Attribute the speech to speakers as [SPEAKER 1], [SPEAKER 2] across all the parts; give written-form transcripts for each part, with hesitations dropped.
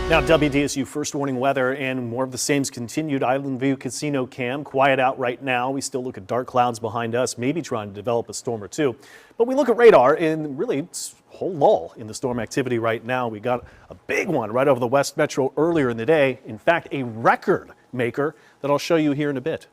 [SPEAKER 1] Now, WDSU first warning weather and more of the same's continued. Island View Casino Cam, quiet out right now. We still look at dark clouds behind us, maybe trying to develop a storm or two. But we look at radar and really it's a whole lull in the storm activity right now. We got a big one right over the West Metro earlier in the day. In fact, a record maker that I'll show you here in a bit.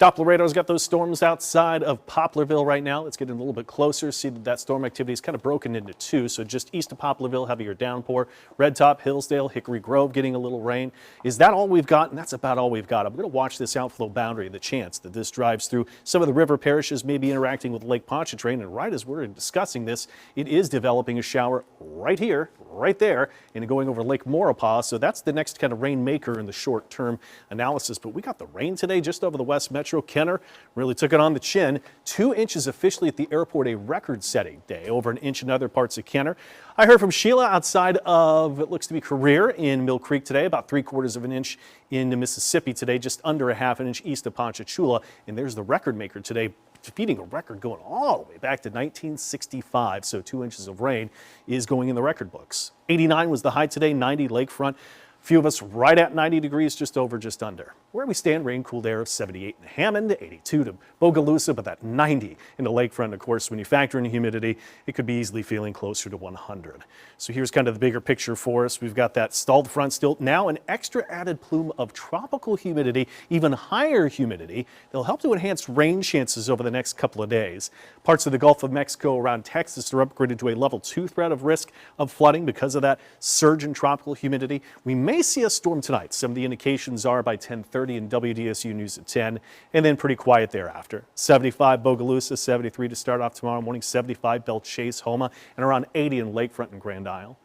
[SPEAKER 1] Doppler radar's got those storms outside of Poplarville right now. Let's get in a little bit closer. See that storm activity is kind of broken into two. So just east of Poplarville, heavier downpour. Red Top, Hillsdale, Hickory Grove getting a little rain. Is that all we've got? And that's about all we've got. I'm going to watch this outflow boundary, the chance that this drives through some of the river parishes, maybe interacting with Lake Pontchartrain. And right as we're discussing this, it is developing a shower right here, right there, and going over Lake Maurepas. So that's the next kind of rain maker in the short-term analysis. But we got the rain today just over the West Metro. Kenner really took it on the chin. 2 inches officially at the airport, a record-setting day. Over an inch in other parts of Kenner. I heard from Sheila outside of, it looks to be Career in Mill Creek today, about 3/4 of an inch in Mississippi today, just under a half an inch east of Ponchatoula. And there's the record maker today, defeating a record going all the way back to 1965. So 2 inches of rain is going in the record books. 89 was the high today, 90 lakefront. Few of us right at 90 degrees, just over, just under. Where we stand, rain cooled air of 78 in Hammond, 82 to Bogalusa, but that 90 in the lakefront. Of course, when you factor in humidity, it could be easily feeling closer to 100. So here's kind of the bigger picture for us. We've got that stalled front still. Now an extra added plume of tropical humidity, even higher humidity. They'll help to enhance rain chances over the next couple of days. Parts of the Gulf of Mexico around Texas are upgraded to a level 2 threat of risk of flooding because of that surge in tropical humidity. We may see a storm tonight. Some of the indications are by 10:30 in WDSU News at 10, and then pretty quiet thereafter. 75 Bogalusa, 73 to start off tomorrow morning, 75 Belle Chase, Homa, and around 80 in Lakefront and Grand Isle.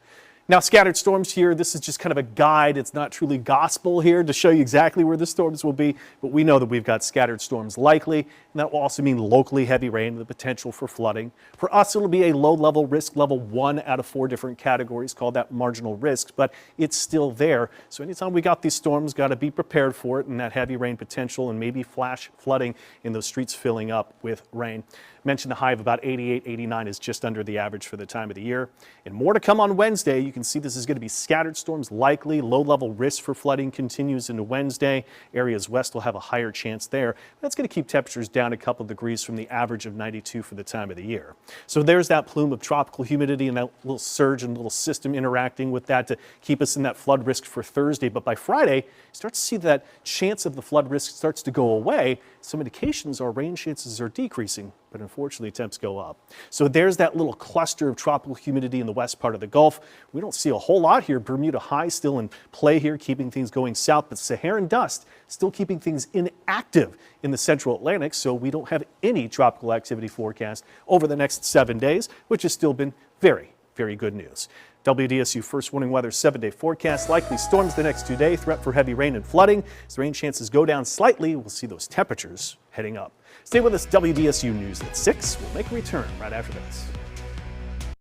[SPEAKER 1] Now, scattered storms here. This is just kind of a guide. It's not truly gospel here to show you exactly where the storms will be, but we know that we've got scattered storms likely, and that will also mean locally heavy rain and the potential for flooding. For us, it'll be a low-level risk, level 1 out of 4 different categories, called that marginal risk, but it's still there. So anytime we got these storms, got to be prepared for it, and that heavy rain potential and maybe flash flooding in those streets filling up with rain. Mentioned the high of about 88, 89 is just under the average for the time of the year. And more to come on Wednesday. You can see this is going to be scattered storms likely. Low-level risk for flooding continues into Wednesday. Areas west will have a higher chance there. That's going to keep temperatures down a couple degrees from the average of 92 for the time of the year. So there's that plume of tropical humidity and that little surge and little system interacting with that to keep us in that flood risk for Thursday. But by Friday, you start to see that chance of the flood risk starts to go away. Some indications are rain chances are decreasing, but unfortunately temps go up. So there's that little cluster of tropical humidity in the west part of the Gulf. We don't see a whole lot here. Bermuda high still in play here, keeping things going south, but Saharan dust still keeping things inactive in the central Atlantic, so we don't have any tropical activity forecast over the next 7 days, which has still been very, very good news. WDSU first warning weather 7-day forecast. Likely storms the next 2 days. Threat for heavy rain and flooding. As rain chances go down slightly, we'll see those temperatures heading up. Stay with us. WDSU News at 6. We'll make a return right after this.